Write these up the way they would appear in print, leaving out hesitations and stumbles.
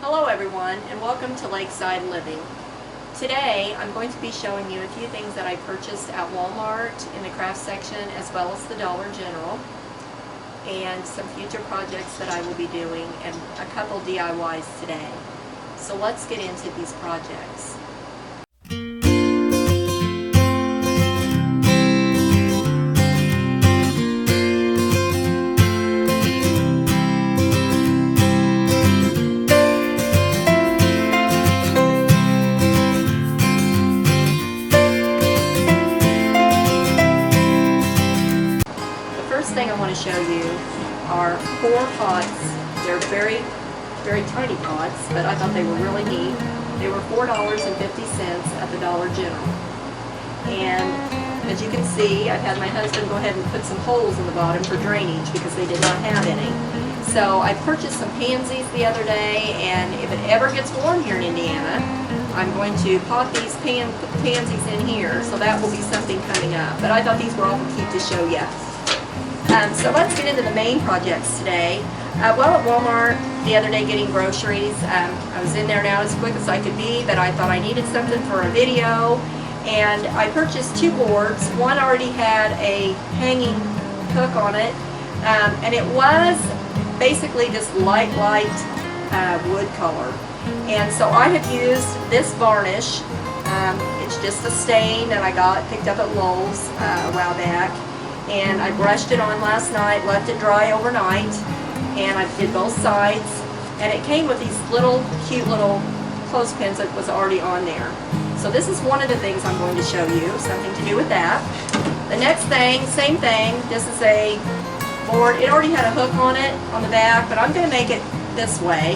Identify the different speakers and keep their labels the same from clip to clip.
Speaker 1: Hello everyone, and welcome to Lakeside Living. Today I'm going to be showing you a few things that I purchased at Walmart in the craft section as well as the Dollar General, and some future projects that I will be doing, and a couple DIYs today. So let's get into these projects. First thing I want to show you are 4 pots. They're very tiny pots, but I thought they were really neat. They were $4.50 at the Dollar General. And as you can see, I've had my husband go ahead and put some holes in the bottom for drainage because they did not have any. So I purchased some pansies the other day, and if it ever gets warm here in Indiana, I'm going to pot these pansies in here, so that will be something coming up. But I thought these were awful cute to show you. So let's get into the main projects today. Well, at Walmart the other day getting groceries, I was in there now as quick as I could be, but I thought I needed something for a video, and I purchased 2 boards. One already had a hanging hook on it, and it was basically this light wood color. And so I have used this varnish. It's just a stain that I picked up at Lowe's a while back. And I brushed it on last night, left it dry overnight, and I did both sides, and it came with these cute little clothespins that was already on there. So this is one of the things I'm going to show you, something to do with that. The next thing, same thing, this is a board. It already had a hook on it on the back, but I'm going to make it this way,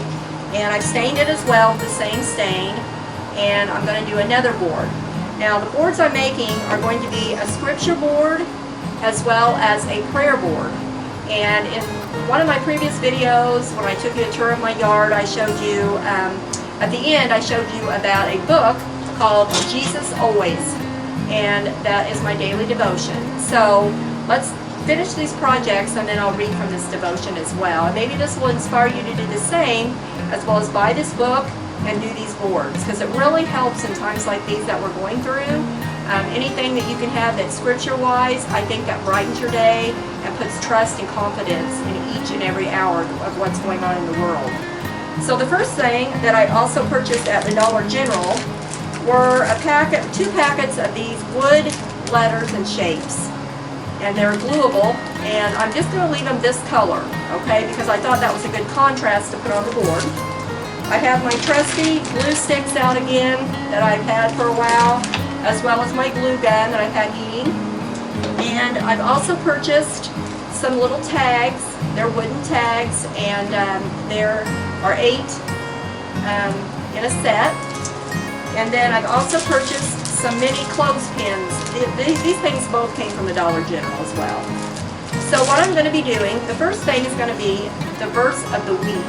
Speaker 1: and I've stained it as well with the same stain, and I'm going to do another board. Now the boards I'm making are going to be a scripture board as well as a prayer board. And in one of my previous videos, when I took you a tour of my yard, I showed you, at the end, I showed you about a book called Jesus Always, and that is my daily devotion. So let's finish these projects, and then I'll read from this devotion as well. And maybe this will inspire you to do the same, as well as buy this book and do these boards, because it really helps in times like these that we're going through. Anything that you can have that's scripture-wise, I think that brightens your day and puts trust and confidence in each and every hour of what's going on in the world. So the first thing that I also purchased at the Dollar General were 2 packets of these wood letters and shapes. And they're gluable, and I'm just going to leave them this color, okay, because I thought that was a good contrast to put on the board. I have my trusty glue sticks out again that I've had for a while, as well as my glue gun that I've had heating. And I've also purchased some little tags. They're wooden tags, and there are 8 in a set. And then I've also purchased some mini clothespins. These things both came from the Dollar General as well. So what I'm going to be doing, the first thing is going to be the verse of the week.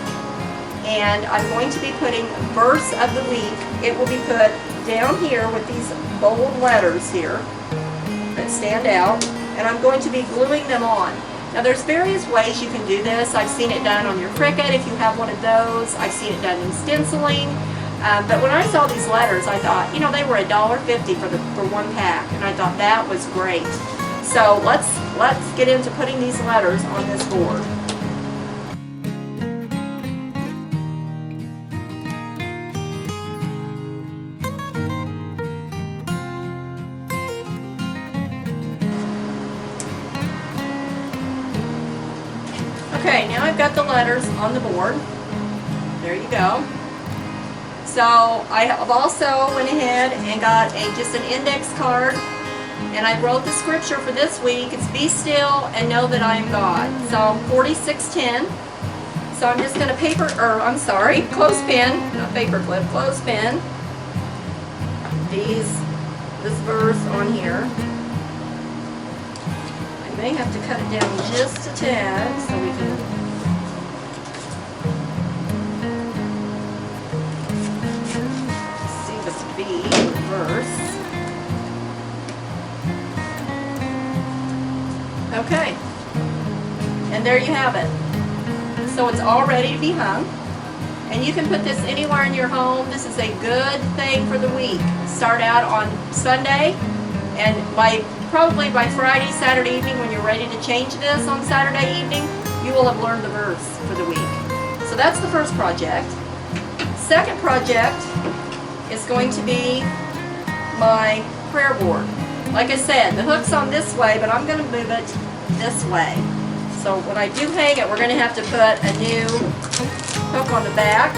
Speaker 1: And I'm going to be putting verse of the week. It will be put down here with these bold letters here that stand out, and I'm going to be gluing them on. Now there's various ways you can do this. I've seen it done on your Cricut if you have one of those. I've seen it done in stenciling. But when I saw these letters, I thought, you know, they were $1.50 for 1 pack, and I thought that was great. So let's get into putting these letters on this board. Okay, now I've got the letters on the board. There you go. So I have also went ahead and got just an index card, and I wrote the scripture for this week. It's be still and know that I am God. Psalm 46:10. So I'm just going to clothespin, not paperclip, clothespin this verse on here. I may have to cut it down just a tad so we can see the B verse. Okay, and there you have it. So it's all ready to be hung. And you can put this anywhere in your home. This is a good thing for the week. Start out on Sunday, and probably by Friday, Saturday evening, when you're ready to change this on Saturday evening, you will have learned the verse for the week. So that's the first project. Second project is going to be my prayer board. Like I said, the hook's on this way, but I'm going to move it this way. So when I do hang it, we're going to have to put a new hook on the back.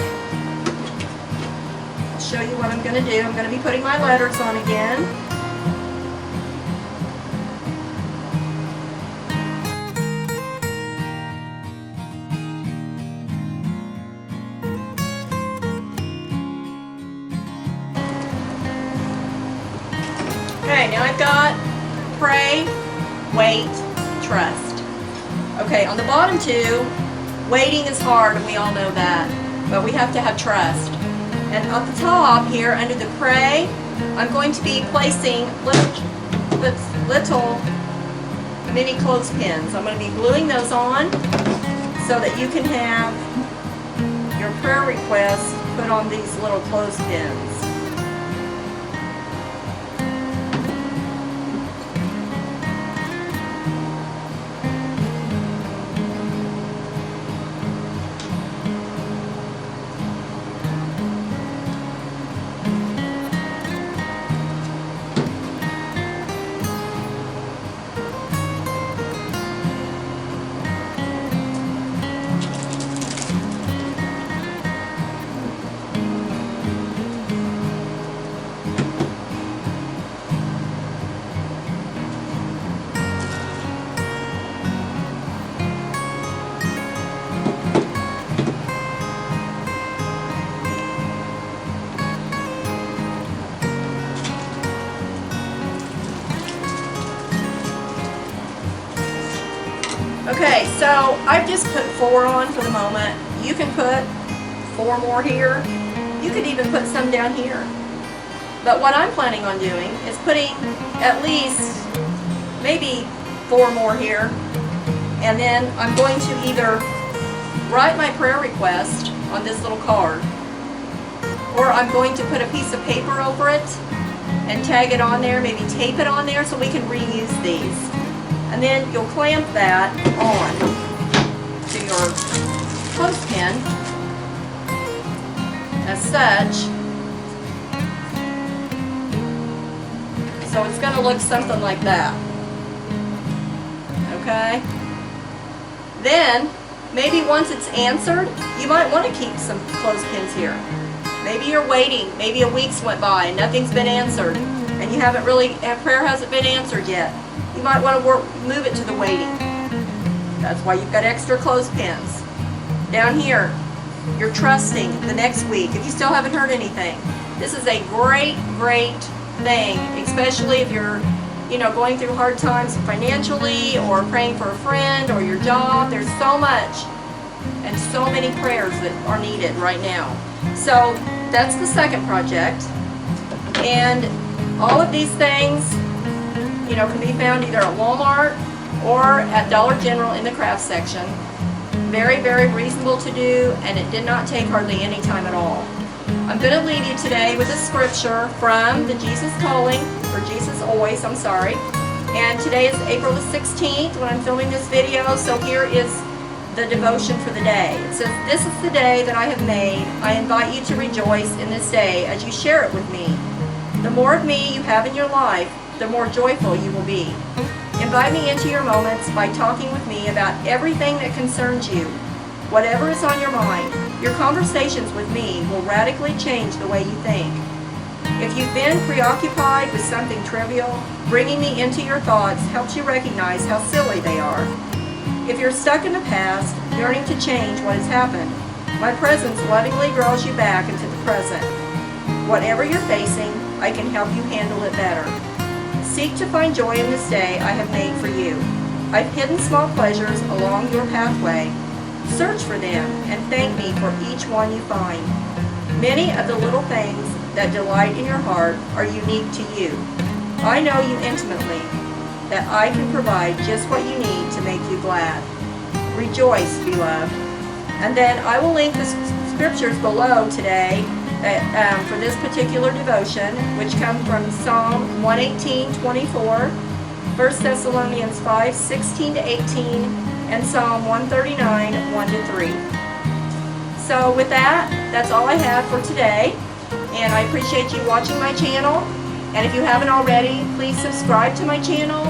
Speaker 1: I'll show you what I'm going to do. I'm going to be putting my letters on again. Okay, now I've got pray, wait, trust. Okay, on the bottom two, waiting is hard, and we all know that, but we have to have trust. And at the top here, under the pray, I'm going to be placing little mini clothespins. I'm going to be gluing those on so that you can have your prayer requests put on these little clothespins. Okay, so I've just put 4 on for the moment. You can put 4 more here. You could even put some down here. But what I'm planning on doing is putting at least maybe 4 more here. And then I'm going to either write my prayer request on this little card, or I'm going to put a piece of paper over it and tag it on there, maybe tape it on there so we can reuse these. And then you'll clamp that on to your clothespin as such. So it's going to look something like that. Okay? Then, maybe once it's answered, you might want to keep some clothespins here. Maybe you're waiting, maybe a week's went by and nothing's been answered, and you haven't really, prayer hasn't been answered yet. You might want to move it to the waiting. That's why you've got extra clothespins. Down here, you're trusting the next week. If you still haven't heard anything, this is a great, great thing, especially if you're, going through hard times financially, or praying for a friend or your job. There's so much and so many prayers that are needed right now. So that's the second project. And all of these things, can be found either at Walmart or at Dollar General in the craft section. Very, very reasonable to do, and it did not take hardly any time at all. I'm going to leave you today with a scripture from the Jesus Calling, or Jesus Always, I'm sorry. And today is April the 16th when I'm filming this video, so here is the devotion for the day. It says, "This is the day that I have made. I invite you to rejoice in this day as you share it with me. The more of me you have in your life, the more joyful you will be. Invite me into your moments by talking with me about everything that concerns you. Whatever is on your mind, your conversations with me will radically change the way you think. If you've been preoccupied with something trivial, bringing me into your thoughts helps you recognize how silly they are. If you're stuck in the past, yearning to change what has happened, my presence lovingly draws you back into the present. Whatever you're facing, I can help you handle it better. Seek to find joy in this day I have made for you. I've hidden small pleasures along your pathway. Search for them and thank me for each one you find. Many of the little things that delight in your heart are unique to you. I know you intimately, that I can provide just what you need to make you glad. Rejoice, beloved." And then I will link the scripture scriptures below today for this particular devotion, which come from Psalm 118:24, 1 Thessalonians 5:16-18, and Psalm 139, 1-3. So with that, that's all I have for today, and I appreciate you watching my channel. And if you haven't already, please subscribe to my channel,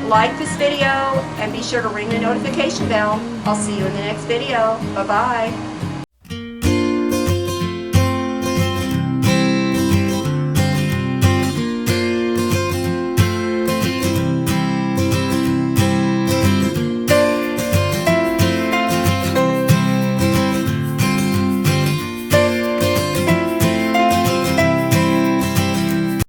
Speaker 1: like this video, and be sure to ring the notification bell. I'll see you in the next video. Bye-bye.